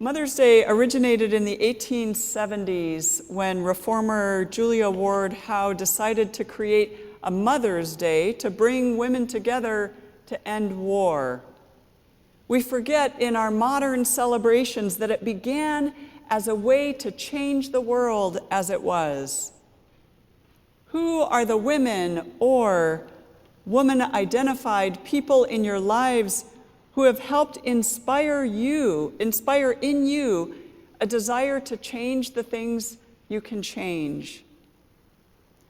Mother's Day originated in the 1870s when reformer Julia Ward Howe decided to create a Mother's Day to bring women together to end war. We forget in our modern celebrations that it began as a way to change the world as it was. Who are the women or woman-identified people in your lives who have helped inspire in you a desire to change the things you can change?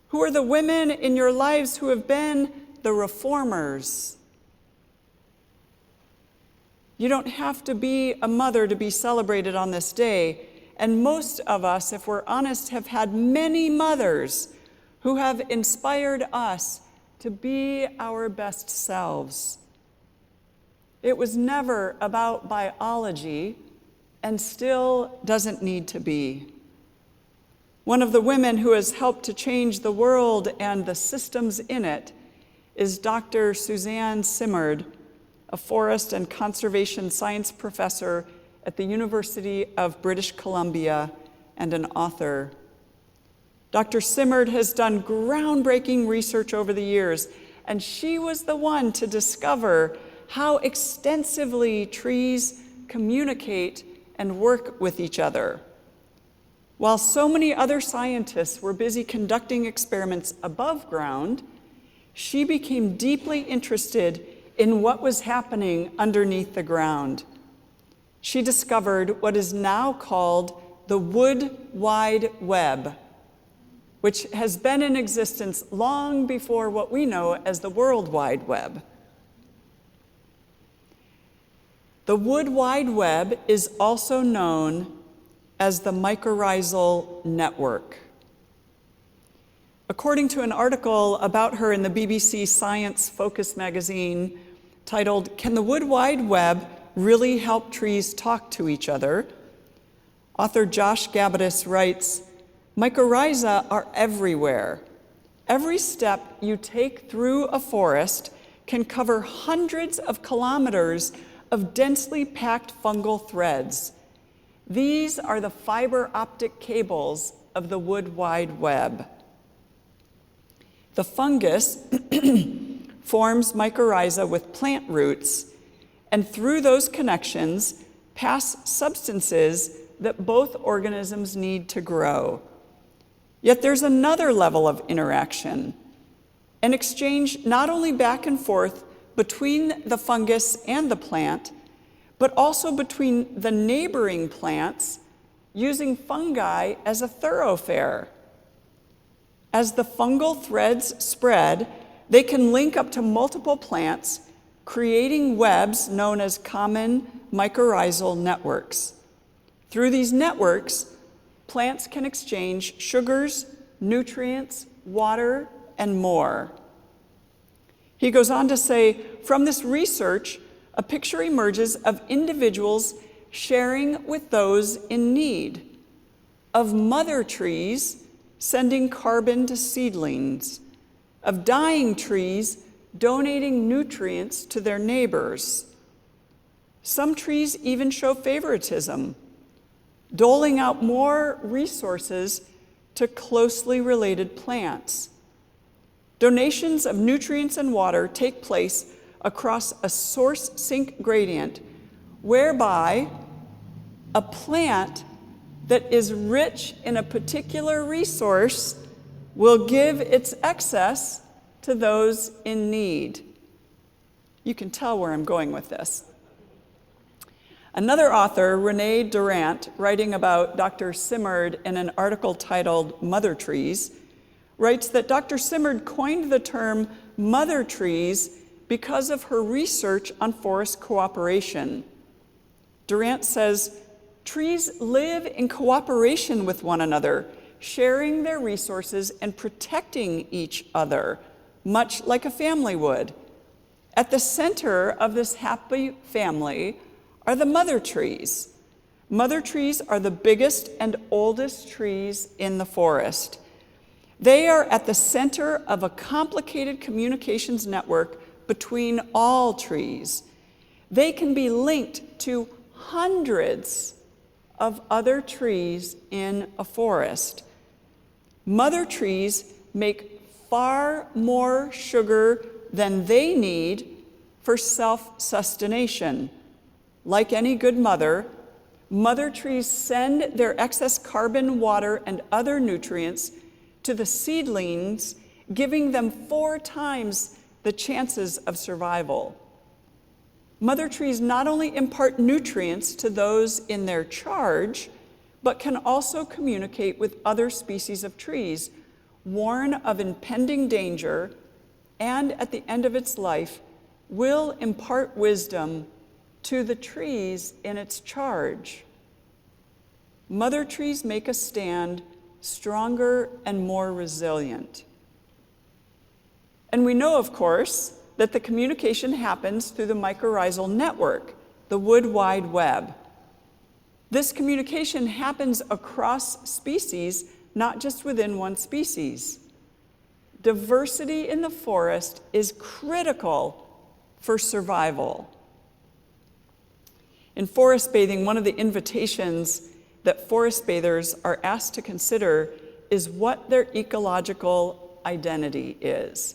Who are the women in your lives who have been the reformers? You don't have to be a mother to be celebrated on this day, and most of us, if we're honest, have had many mothers who have inspired us to be our best selves. It was never about biology, and still doesn't need to be. One of the women who has helped to change the world and the systems in it is Dr. Suzanne Simard, a forest and conservation science professor at the University of British Columbia and an author. Dr. Simard has done groundbreaking research over the years, and she was the one to discover how extensively trees communicate and work with each other. While so many other scientists were busy conducting experiments above ground, she became deeply interested in what was happening underneath the ground. She discovered what is now called the Wood Wide Web, which has been in existence long before what we know as the World Wide Web. The Wood Wide Web is also known as the mycorrhizal network. According to an article about her in the BBC Science Focus magazine titled, "Can the Wood Wide Web Really Help Trees Talk to Each Other?" author Josh Gabbitas writes, "Mycorrhiza are everywhere. Every step you take through a forest can cover hundreds of kilometers of densely packed fungal threads. These are the fiber optic cables of the Wood Wide Web." The fungus forms mycorrhiza with plant roots, and through those connections pass substances that both organisms need to grow. Yet there's another level of interaction, an exchange not only back and forth between the fungus and the plant, but also between the neighboring plants using fungi as a thoroughfare. As the fungal threads spread, they can link up to multiple plants, creating webs known as common mycorrhizal networks. Through these networks, plants can exchange sugars, nutrients, water, and more. He goes on to say, from this research, a picture emerges of individuals sharing with those in need, of mother trees sending carbon to seedlings, of dying trees donating nutrients to their neighbors. Some trees even show favoritism, doling out more resources to closely related plants. Donations of nutrients and water take place across a source sink gradient, whereby a plant that is rich in a particular resource will give its excess to those in need. You can tell where I'm going with this. Another author, Renee Durant, writing about Dr. Simard in an article titled "Mother Trees," writes that Dr. Simard coined the term mother trees because of her research on forest cooperation. Durant says, trees live in cooperation with one another, sharing their resources and protecting each other, much like a family would. At the center of this happy family are the mother trees. Mother trees are the biggest and oldest trees in the forest. They are at the center of a complicated communications network between all trees. They can be linked to hundreds of other trees in a forest. Mother trees make far more sugar than they need for self-sustentation. Like any good mother, mother trees send their excess carbon, water, and other nutrients to the seedlings, giving them 4 times the chances of survival. Mother trees not only impart nutrients to those in their charge, but can also communicate with other species of trees, warn of impending danger, and at the end of its life, will impart wisdom to the trees in its charge. Mother trees make a stand stronger and more resilient. And we know, of course, that the communication happens through the mycorrhizal network, the Wood Wide Web. This communication happens across species, not just within one species. Diversity in the forest is critical for survival. In forest bathing, one of the invitations that forest bathers are asked to consider is what their ecological identity is.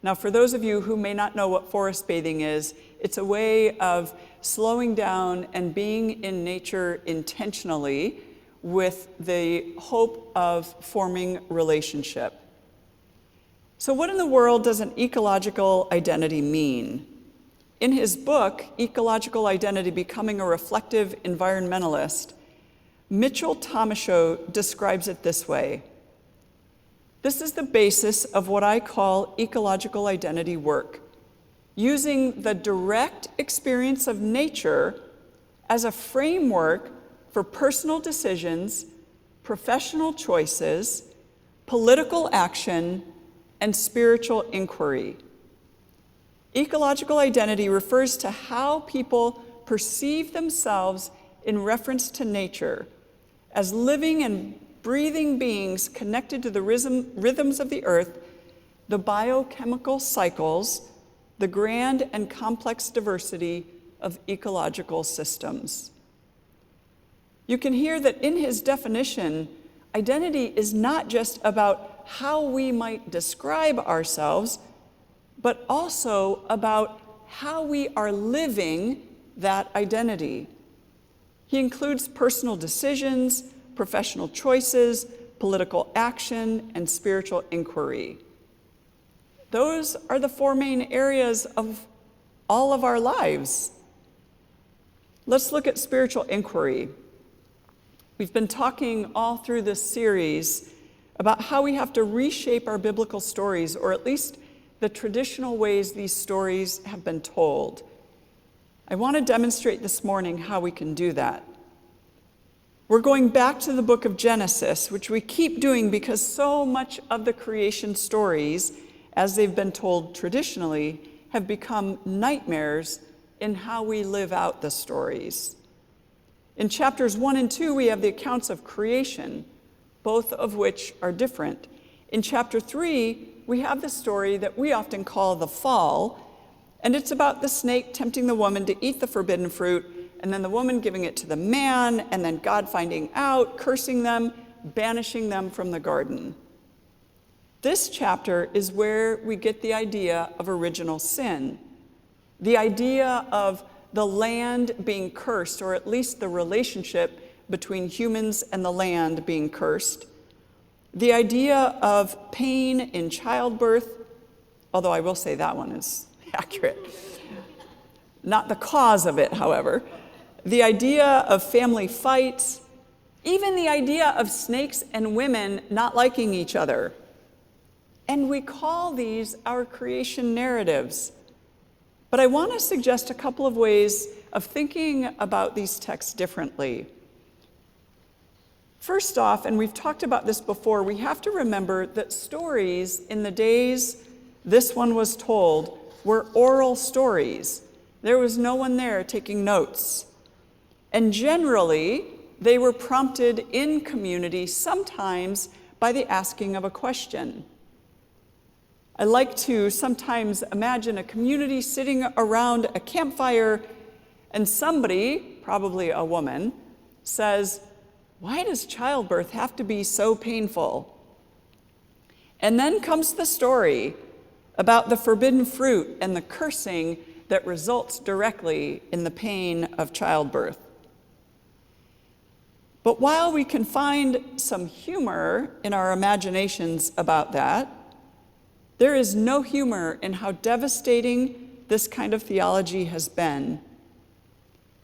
Now, for those of you who may not know what forest bathing is, it's a way of slowing down and being in nature intentionally with the hope of forming relationship. So what in the world does an ecological identity mean? In his book, Ecological Identity: Becoming a Reflective Environmentalist, Mitchell Tomashow describes it this way. This is the basis of what I call ecological identity work, using the direct experience of nature as a framework for personal decisions, professional choices, political action, and spiritual inquiry. Ecological identity refers to how people perceive themselves in reference to nature as living and breathing beings connected to the rhythms of the earth, the biochemical cycles, the grand and complex diversity of ecological systems. You can hear that in his definition, identity is not just about how we might describe ourselves, but also about how we are living that identity. He includes personal decisions, professional choices, political action, and spiritual inquiry. Those are the 4 main areas of all of our lives. Let's look at spiritual inquiry. We've been talking all through this series about how we have to reshape our biblical stories, or at least the traditional ways these stories have been told. I want to demonstrate this morning how we can do that. We're going back to the book of Genesis, which we keep doing because so much of the creation stories, as they've been told traditionally, have become nightmares in how we live out the stories. In chapters 1 and 2, we have the accounts of creation, both of which are different. In chapter 3, we have the story that we often call the fall, and it's about the snake tempting the woman to eat the forbidden fruit, and then the woman giving it to the man, and then God finding out, cursing them, banishing them from the garden. This chapter is where we get the idea of original sin, the idea of the land being cursed, or at least the relationship between humans and the land being cursed, the idea of pain in childbirth, although I will say that one is accurate. Not the cause of it, however. The idea of family fights, even the idea of snakes and women not liking each other. And we call these our creation narratives. But I want to suggest a couple of ways of thinking about these texts differently. First off, and we've talked about this before, we have to remember that stories in the days this one was told were oral stories. There was no one there taking notes. And generally, they were prompted in community, sometimes by the asking of a question. I like to sometimes imagine a community sitting around a campfire and somebody, probably a woman, says, "Why does childbirth have to be so painful?" And then comes the story about the forbidden fruit and the cursing that results directly in the pain of childbirth. But while we can find some humor in our imaginations about that, there is no humor in how devastating this kind of theology has been.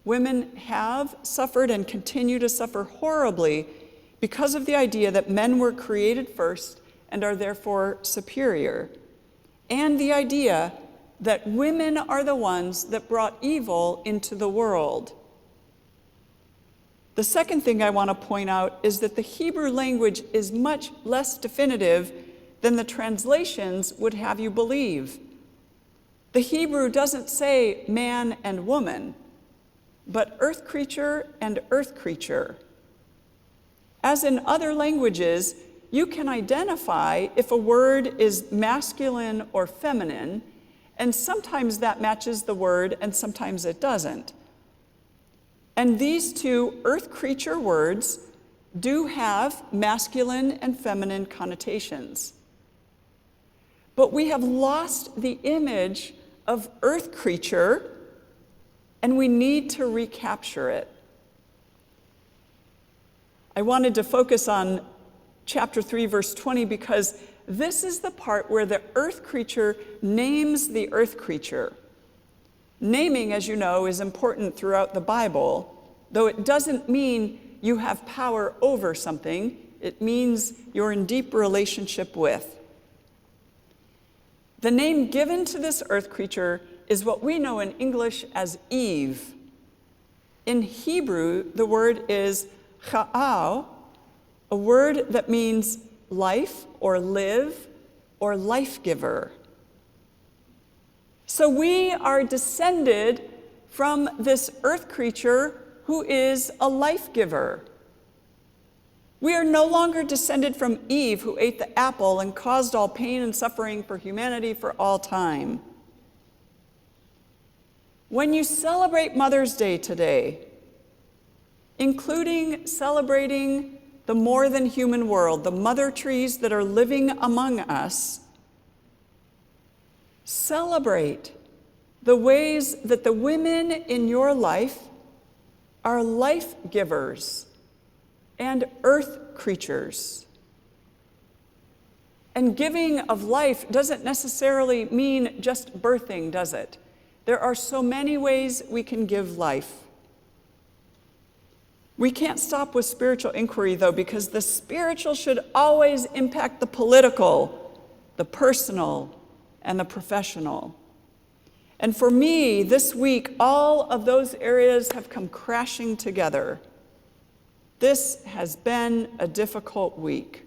Women have suffered and continue to suffer horribly because of the idea that men were created first and are therefore superior, and the idea that women are the ones that brought evil into the world. The second thing I want to point out is that the Hebrew language is much less definitive than the translations would have you believe. The Hebrew doesn't say man and woman, but earth creature and earth creature. As in other languages, you can identify if a word is masculine or feminine, and sometimes that matches the word and sometimes it doesn't. And these two earth creature words do have masculine and feminine connotations. But we have lost the image of earth creature, and we need to recapture it. I wanted to focus on chapter 3, verse 20, because this is the part where the earth creature names the earth creature. Naming, as you know, is important throughout the Bible, though it doesn't mean you have power over something. It means you're in deep relationship with. The name given to this earth creature is what we know in English as Eve. In Hebrew, the word is cha'al, a word that means life or live or life giver. So we are descended from this earth creature who is a life giver. We are no longer descended from Eve, who ate the apple and caused all pain and suffering for humanity for all time. When you celebrate Mother's Day today, including celebrating the more than human world, the mother trees that are living among us, celebrate the ways that the women in your life are life givers and earth creatures. And giving of life doesn't necessarily mean just birthing, does it? There are so many ways we can give life. We can't stop with spiritual inquiry, though, because the spiritual should always impact the political, the personal, and the professional. And for me, this week, all of those areas have come crashing together. This has been a difficult week.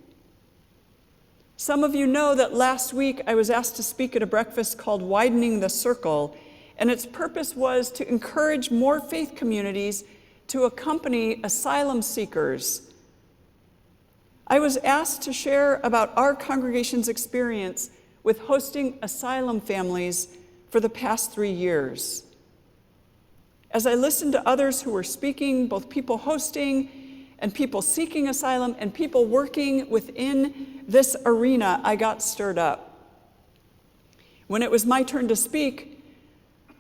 Some of you know that last week I was asked to speak at a breakfast called Widening the Circle, and its purpose was to encourage more faith communities to accompany asylum seekers. I was asked to share about our congregation's experience with hosting asylum families for the past 3 years. As I listened to others who were speaking, both people hosting and people seeking asylum and people working within this arena, I got stirred up. When it was my turn to speak,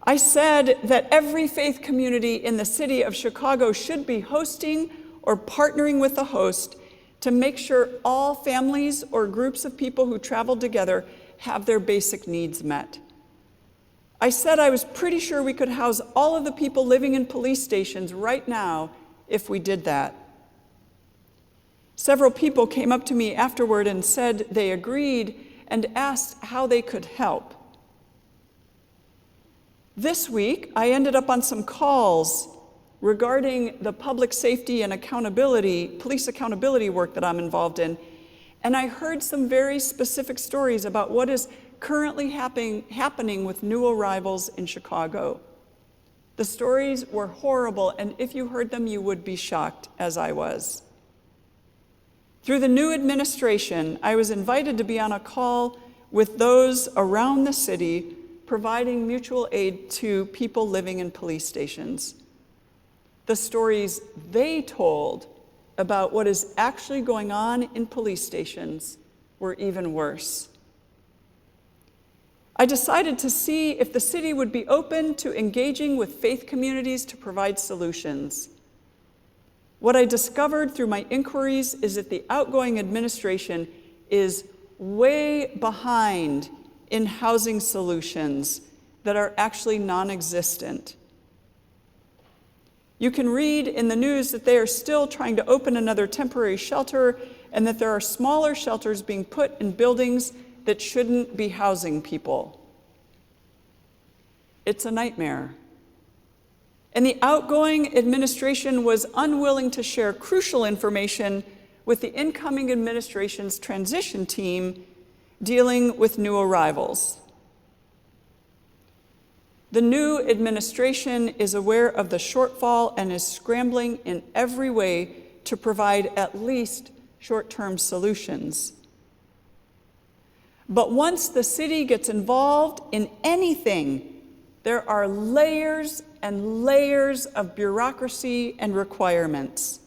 I said that every faith community in the city of Chicago should be hosting or partnering with the host to make sure all families or groups of people who travel together have their basic needs met. I said I was pretty sure we could house all of the people living in police stations right now if we did that. Several people came up to me afterward and said they agreed and asked how they could help. This week, I ended up on some calls regarding the public safety and accountability, police accountability work that I'm involved in, and I heard some very specific stories about what is currently happening with new arrivals in Chicago. The stories were horrible, and if you heard them, you would be shocked, as I was. Through the new administration, I was invited to be on a call with those around the city providing mutual aid to people living in police stations. the stories they told about what is actually going on in police stations were even worse. I decided to see if the city would be open to engaging with faith communities to provide solutions. What I discovered through my inquiries is that the outgoing administration is way behind in housing solutions that are actually non-existent. You can read in the news that they are still trying to open another temporary shelter and that there are smaller shelters being put in buildings that shouldn't be housing people. It's a nightmare. And the outgoing administration was unwilling to share crucial information with the incoming administration's transition team dealing with new arrivals. The new administration is aware of the shortfall and is scrambling in every way to provide at least short-term solutions. But once the city gets involved in anything, there are layers and layers of bureaucracy and requirements.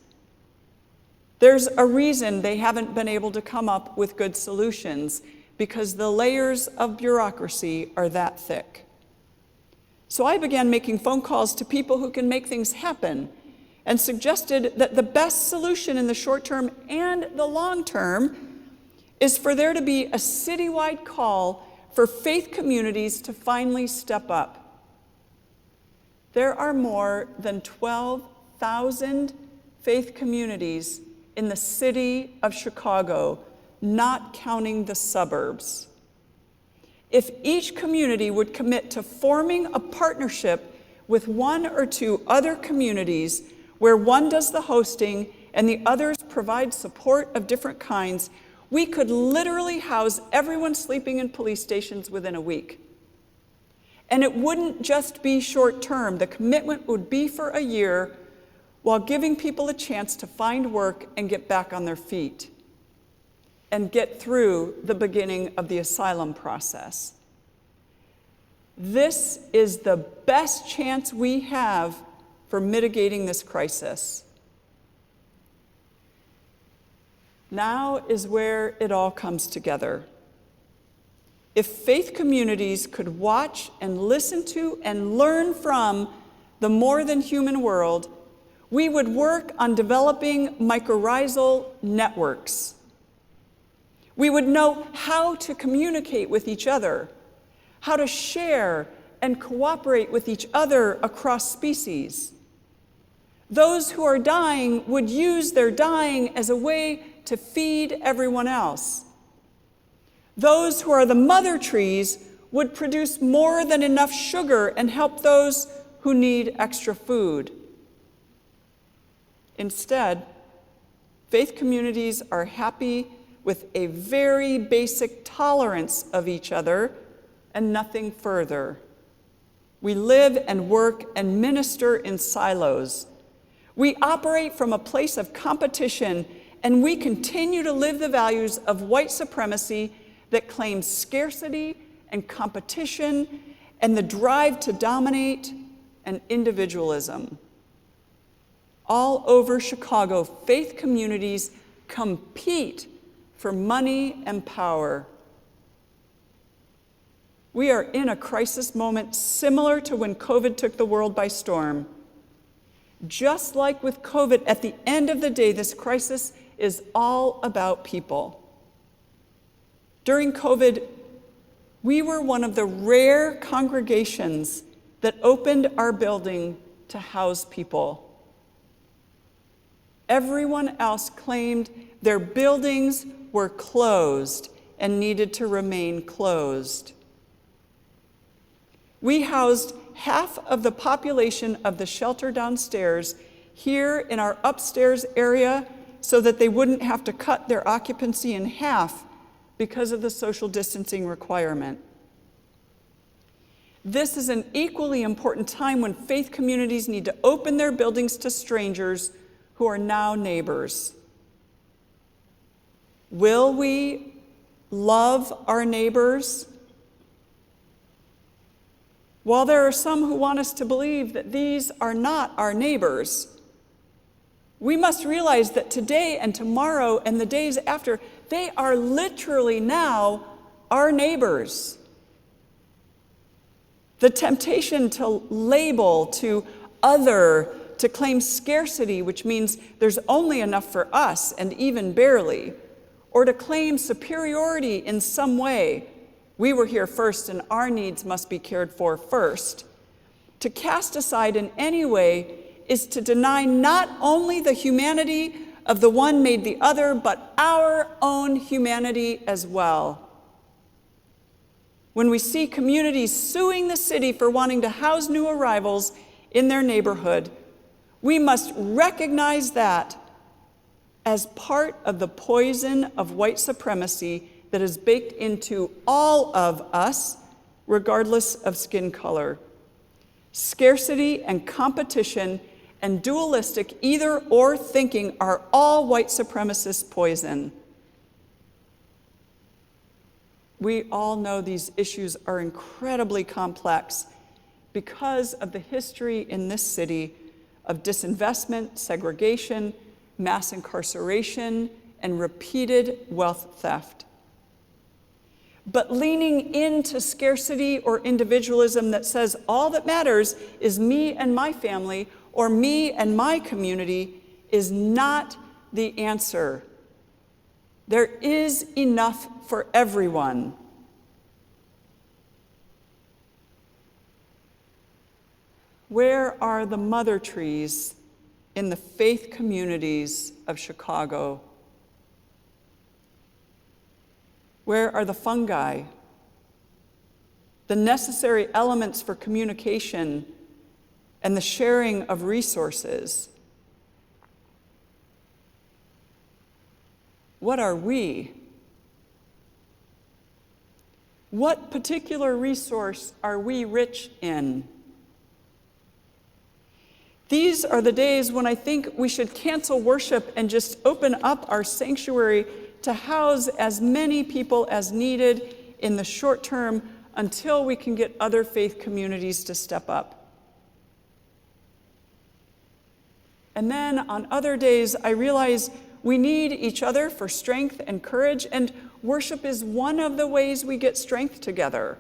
There's a reason they haven't been able to come up with good solutions, because the layers of bureaucracy are that thick. So I began making phone calls to people who can make things happen and suggested that the best solution in the short term and the long term is for there to be a citywide call for faith communities to finally step up. There are more than 12,000 faith communities in the city of Chicago, not counting the suburbs. If each community would commit to forming a partnership with one or two other communities where one does the hosting and the others provide support of different kinds, we could literally house everyone sleeping in police stations within a week. And it wouldn't just be short term. The commitment would be for a year while giving people a chance to find work and get back on their feet and get through the beginning of the asylum process. This is the best chance we have for mitigating this crisis. Now is where it all comes together. If faith communities could watch and listen to and learn from the more than human world, we would work on developing mycorrhizal networks. We would know how to communicate with each other, how to share and cooperate with each other across species. Those who are dying would use their dying as a way to feed everyone else. Those who are the mother trees would produce more than enough sugar and help those who need extra food. Instead, faith communities are happy with a very basic tolerance of each other and nothing further. We live and work and minister in silos. We operate from a place of competition, and we continue to live the values of white supremacy that claims scarcity and competition and the drive to dominate and individualism. All over Chicago, faith communities compete for money and power. We are in a crisis moment similar to when COVID took the world by storm. Just like with COVID, at the end of the day, this crisis is all about people. During COVID, we were one of the rare congregations that opened our building to house people. Everyone else claimed their buildings were closed and needed to remain closed. We housed half of the population of the shelter downstairs here in our upstairs area so that they wouldn't have to cut their occupancy in half because of the social distancing requirement. This is an equally important time when faith communities need to open their buildings to strangers who are now neighbors. Will we love our neighbors? While there are some who want us to believe that these are not our neighbors, We must realize that today and tomorrow and the days after, they are literally now our neighbors. The temptation to label, to other, to claim scarcity, which means there's only enough for us and even barely, or to claim superiority in some way. We were here first and our needs must be cared for first. To cast aside in any way is to deny not only the humanity of the one made the other, but our own humanity as well. When we see communities suing the city for wanting to house new arrivals in their neighborhood, we must recognize that as part of the poison of white supremacy that is baked into all of us, regardless of skin color. Scarcity and competition and dualistic either-or thinking are all white supremacist poison. We all know these issues are incredibly complex because of the history in this city of disinvestment, segregation, mass incarceration, and repeated wealth theft. But leaning into scarcity or individualism that says all that matters is me and my family or me and my community is not the answer. There is enough for everyone. Where are the mother trees in the faith communities of Chicago? Where are the fungi, the necessary elements for communication and the sharing of resources? What are we? What particular resource are we rich in? These are the days when I think we should cancel worship and just open up our sanctuary to house as many people as needed in the short term until we can get other faith communities to step up. And then on other days, I realize we need each other for strength and courage, and worship is one of the ways we get strength together.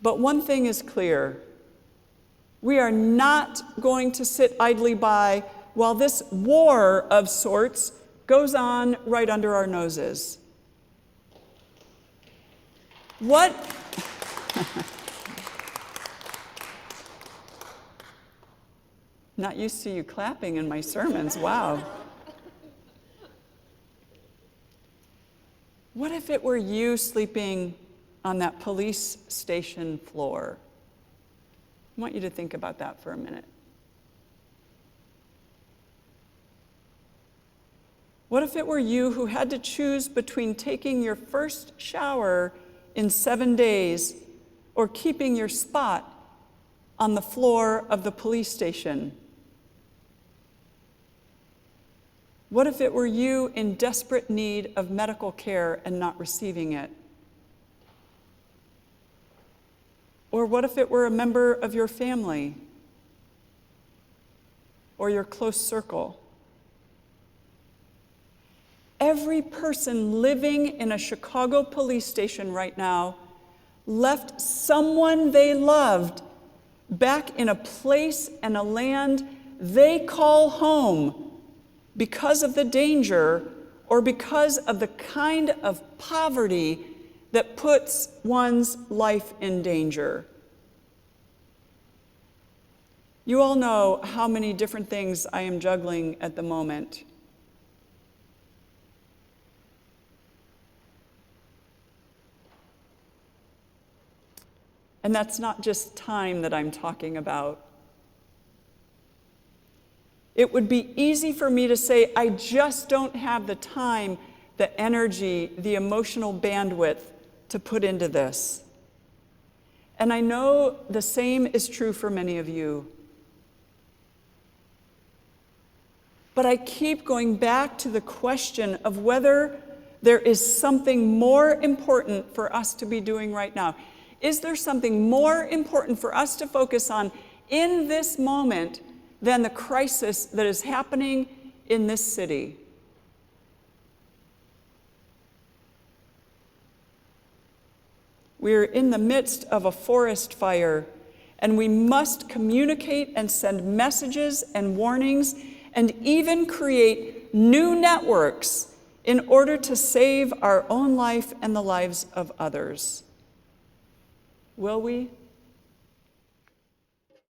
But one thing is clear. We are not going to sit idly by while this war of sorts goes on right under our noses. What? Not used to you clapping in my sermons, wow. What if it were you sleeping on that police station floor? I want you to think about that for a minute. What if it were you who had to choose between taking your first shower in 7 days or keeping your spot on the floor of the police station? What if it were you in desperate need of medical care and not receiving it? Or what if it were a member of your family or your close circle? Every person living in a Chicago police station right now left someone they loved back in a place and a land they call home because of the danger or because of the kind of poverty that puts one's life in danger. You all know how many different things I am juggling at the moment. And that's not just time that I'm talking about. It would be easy for me to say, I just don't have the time, the energy, the emotional bandwidth to put into this. And I know the same is true for many of you. But I keep going back to the question of whether there is something more important for us to be doing right now. Is there something more important for us to focus on in this moment than the crisis that is happening in this city. We're in the midst of a forest fire, and we must communicate and send messages and warnings and even create new networks in order to save our own life and the lives of others. Will we?